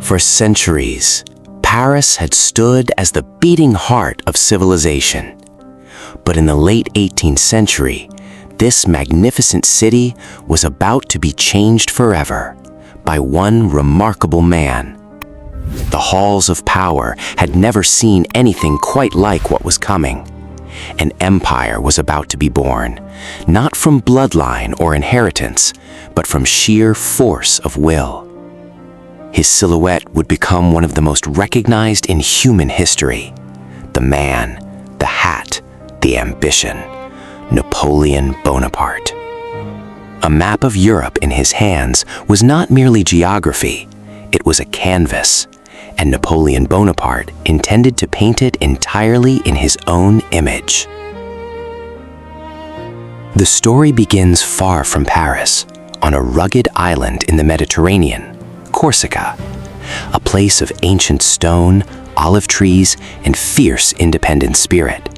For centuries, Paris had stood as the beating heart of civilization. But in the late 18th century, this magnificent city was about to be changed forever by one remarkable man. The halls of power had never seen anything quite like what was coming. An empire was about to be born, not from bloodline or inheritance, but from sheer force of will. His silhouette would become one of the most recognized in human history. The man, the hat, the ambition, Napoleon Bonaparte. A map of Europe in his hands was not merely geography, it was a canvas, and Napoleon Bonaparte intended to paint it entirely in his own image. The story begins far from Paris, on a rugged island in the Mediterranean, Corsica, a place of ancient stone, olive trees, and fierce independent spirit.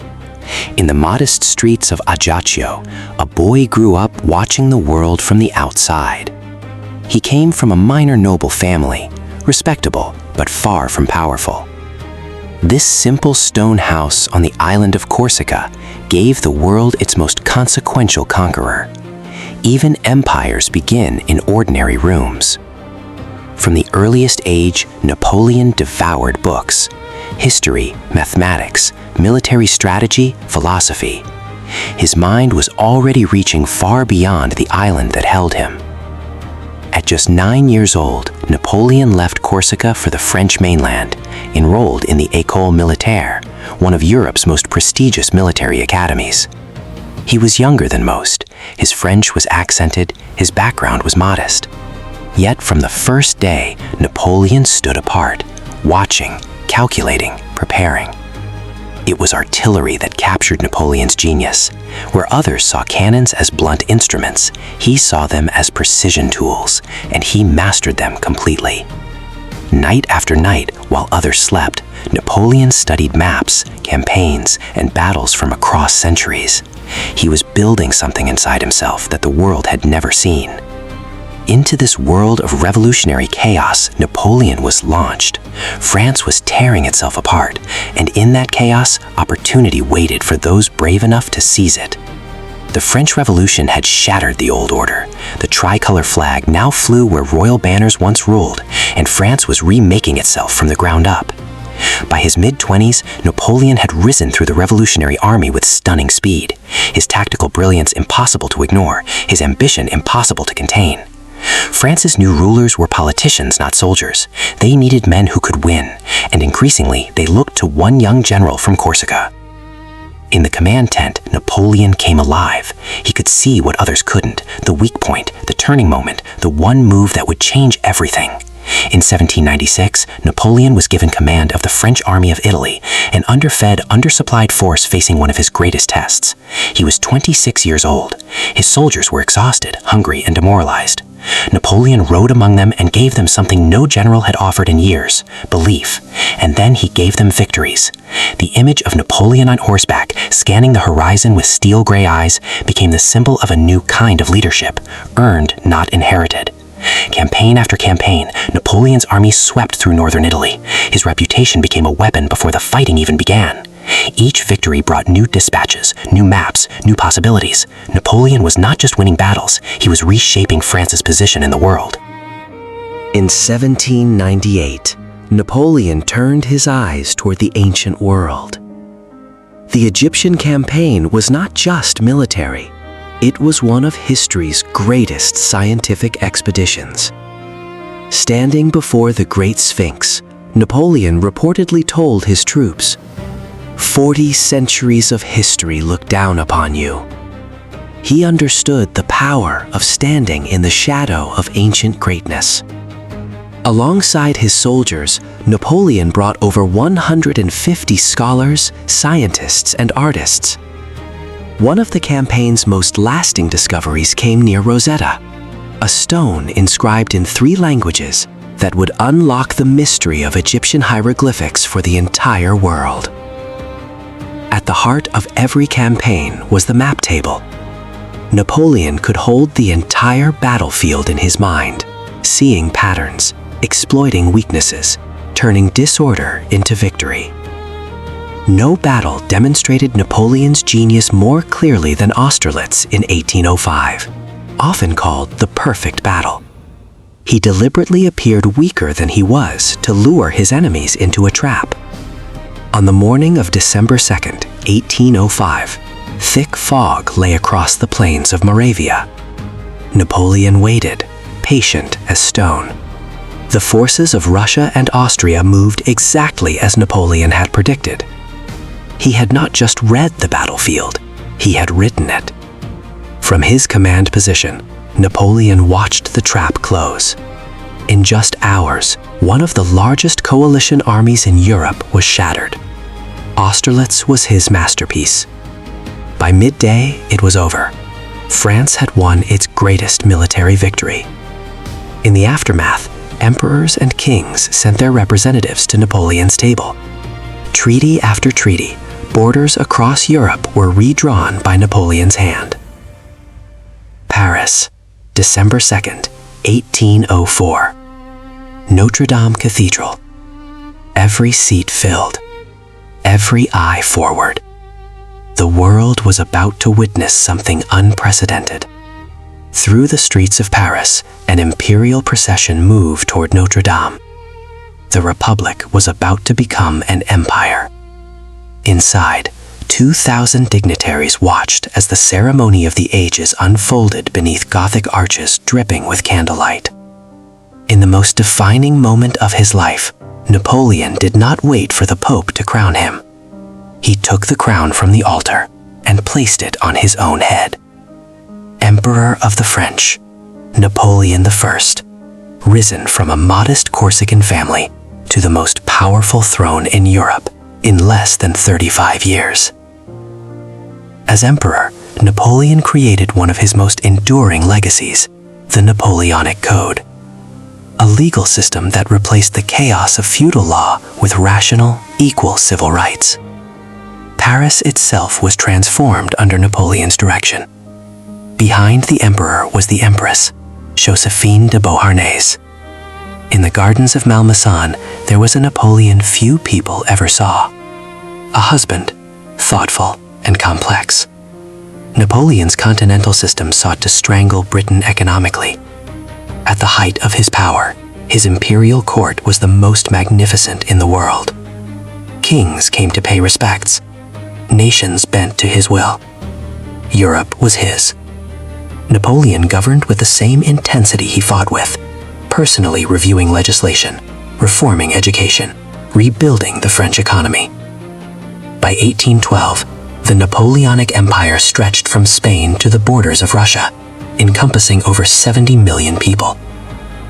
In the modest streets of Ajaccio, a boy grew up watching the world from the outside. He came from a minor noble family, respectable but far from powerful. This simple stone house on the island of Corsica gave the world its most consequential conqueror. Even empires begin in ordinary rooms. From the earliest age, Napoleon devoured books: history, mathematics, military strategy, philosophy. His mind was already reaching far beyond the island that held him. At just 9 years old, Napoleon left Corsica for the French mainland, enrolled in the École Militaire, one of Europe's most prestigious military academies. He was younger than most, his French was accented, his background was modest. Yet from the first day, Napoleon stood apart, watching, calculating, preparing. It was artillery that captured Napoleon's genius. Where others saw cannons as blunt instruments, he saw them as precision tools, and he mastered them completely. Night after night, while others slept, Napoleon studied maps, campaigns, and battles from across centuries. He was building something inside himself that the world had never seen. Into this world of revolutionary chaos, Napoleon was launched. France was tearing itself apart, and in that chaos, opportunity waited for those brave enough to seize it. The French Revolution had shattered the old order. The tricolor flag now flew where royal banners once ruled, and France was remaking itself from the ground up. By his mid-20s, Napoleon had risen through the Revolutionary Army with stunning speed. His tactical brilliance impossible to ignore, his ambition impossible to contain. France's new rulers were politicians, not soldiers. They needed men who could win, and increasingly they looked to one young general from Corsica. In the command tent, Napoleon came alive. He could see what others couldn't, the weak point, the turning moment, the one move that would change everything. In 1796, Napoleon was given command of the French army of Italy, an underfed, undersupplied force facing one of his greatest tests. He was 26 years old. His soldiers were exhausted, hungry, and demoralized. Napoleon rode among them and gave them something no general had offered in years: belief. And then he gave them victories. The image of Napoleon on horseback, scanning the horizon with steel-gray eyes, became the symbol of a new kind of leadership, earned, not inherited. Campaign after campaign, Napoleon's army swept through northern Italy. His reputation became a weapon before the fighting even began. Each victory brought new dispatches, new maps, new possibilities. Napoleon was not just winning battles, he was reshaping France's position in the world. In 1798, Napoleon turned his eyes toward the ancient world. The Egyptian campaign was not just military. It was one of history's greatest scientific expeditions. Standing before the Great Sphinx, Napoleon reportedly told his troops, "40 centuries of history look down upon you." He understood the power of standing in the shadow of ancient greatness. Alongside his soldiers, Napoleon brought over 150 scholars, scientists, and artists. One of the campaign's most lasting discoveries came near Rosetta, a stone inscribed in 3 languages that would unlock the mystery of Egyptian hieroglyphics for the entire world. At the heart of every campaign was the map table. Napoleon could hold the entire battlefield in his mind, seeing patterns, exploiting weaknesses, turning disorder into victory. No battle demonstrated Napoleon's genius more clearly than Austerlitz in 1805, often called the perfect battle. He deliberately appeared weaker than he was to lure his enemies into a trap. On the morning of December 2nd, 1805, thick fog lay across the plains of Moravia. Napoleon waited, patient as stone. The forces of Russia and Austria moved exactly as Napoleon had predicted. He had not just read the battlefield, he had written it. From his command position, Napoleon watched the trap close. In just hours, one of the largest coalition armies in Europe was shattered. Austerlitz was his masterpiece. By midday, it was over. France had won its greatest military victory. In the aftermath, emperors and kings sent their representatives to Napoleon's table. Treaty after treaty, borders across Europe were redrawn by Napoleon's hand. Paris, December 2nd, 1804. Notre Dame Cathedral. Every seat filled, every eye forward. The world was about to witness something unprecedented. Through the streets of Paris, an imperial procession moved toward Notre Dame. The Republic was about to become an empire. Inside, 2,000 dignitaries watched as the ceremony of the ages unfolded beneath Gothic arches dripping with candlelight. In the most defining moment of his life, Napoleon did not wait for the Pope to crown him. He took the crown from the altar and placed it on his own head. Emperor of the French, Napoleon I, risen from a modest Corsican family to the most powerful throne in Europe in less than 35 years. As emperor, Napoleon created one of his most enduring legacies, the Napoleonic Code, a legal system that replaced the chaos of feudal law with rational, equal civil rights. Paris itself was transformed under Napoleon's direction. Behind the emperor was the empress, Josephine de Beauharnais. In the gardens of Malmaison, there was a Napoleon few people ever saw. A husband, thoughtful and complex. Napoleon's continental system sought to strangle Britain economically. At the height of his power, his imperial court was the most magnificent in the world. Kings came to pay respects. Nations bent to his will. Europe was his. Napoleon governed with the same intensity he fought with, personally reviewing legislation, reforming education, rebuilding the French economy. By 1812, the Napoleonic Empire stretched from Spain to the borders of Russia, encompassing over 70 million people.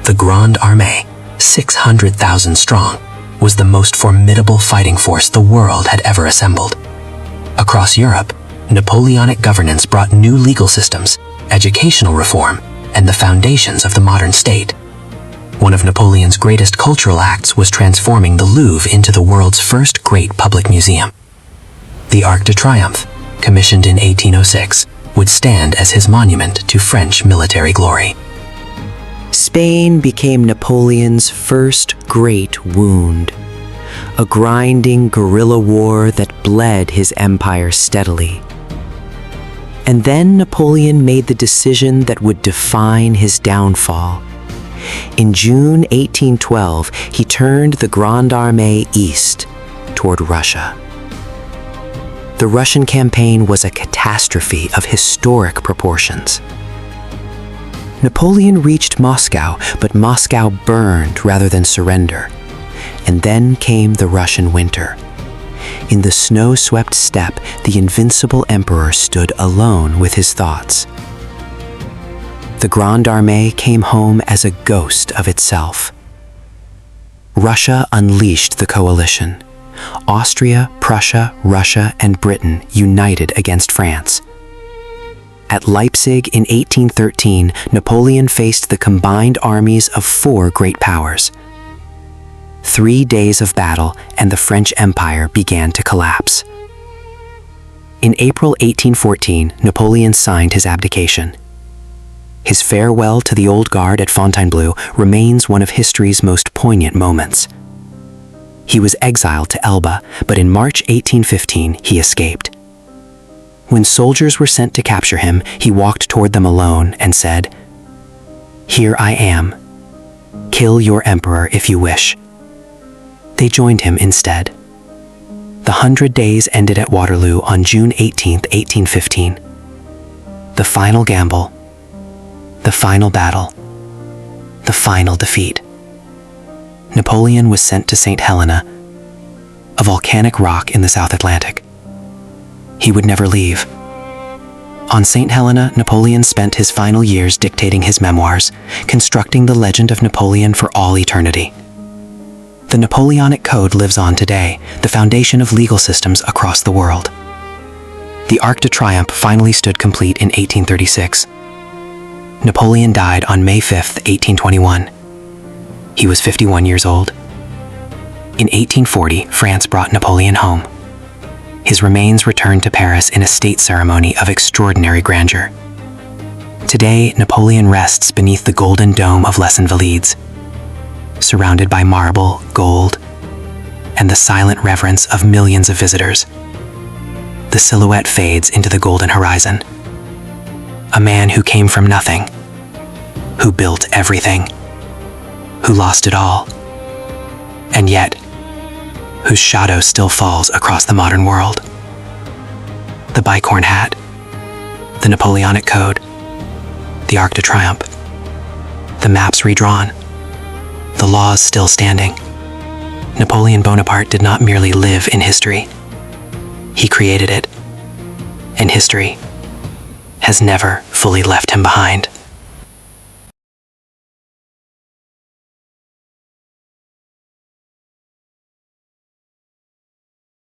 The Grande Armée, 600,000 strong, was the most formidable fighting force the world had ever assembled. Across Europe, Napoleonic governance brought new legal systems, educational reform, and the foundations of the modern state. One of Napoleon's greatest cultural acts was transforming the Louvre into the world's first great public museum. The Arc de Triomphe, commissioned in 1806, would stand as his monument to French military glory. Spain became Napoleon's first great wound, a grinding guerrilla war that bled his empire steadily. And then Napoleon made the decision that would define his downfall. In June 1812, he turned the Grande Armée east, toward Russia. The Russian campaign was a catastrophe of historic proportions. Napoleon reached Moscow, but Moscow burned rather than surrender. And then came the Russian winter. In the snow-swept steppe, the invincible emperor stood alone with his thoughts. The Grande Armée came home as a ghost of itself. Russia unleashed the coalition. Austria, Prussia, Russia, and Britain united against France. At Leipzig in 1813, Napoleon faced the combined armies of 4 great powers. 3 days of battle, and the French Empire began to collapse. In April 1814, Napoleon signed his abdication. His farewell to the Old Guard at Fontainebleau remains one of history's most poignant moments. He was exiled to Elba, but in March 1815 he escaped. When soldiers were sent to capture him, he walked toward them alone and said, "Here I am. Kill your emperor if you wish." They joined him instead. The 100 days ended at Waterloo on June 18, 1815. The final gamble, the final battle, the final defeat. Napoleon was sent to Saint Helena, a volcanic rock in the South Atlantic. He would never leave. On Saint Helena, Napoleon spent his final years dictating his memoirs, constructing the legend of Napoleon for all eternity. The Napoleonic Code lives on today, the foundation of legal systems across the world. The Arc de Triomphe finally stood complete in 1836. Napoleon died on May 5, 1821. He was 51 years old. In 1840, France brought Napoleon home. His remains returned to Paris in a state ceremony of extraordinary grandeur. Today, Napoleon rests beneath the golden dome of Les Invalides, surrounded by marble, gold, and the silent reverence of millions of visitors. The silhouette fades into the golden horizon. A man who came from nothing, who built everything, who lost it all, and yet, whose shadow still falls across the modern world. The bicorn hat, the Napoleonic Code, the Arc de Triomphe, the maps redrawn, the laws still standing. Napoleon Bonaparte did not merely live in history. He created it, and history has never fully left him behind.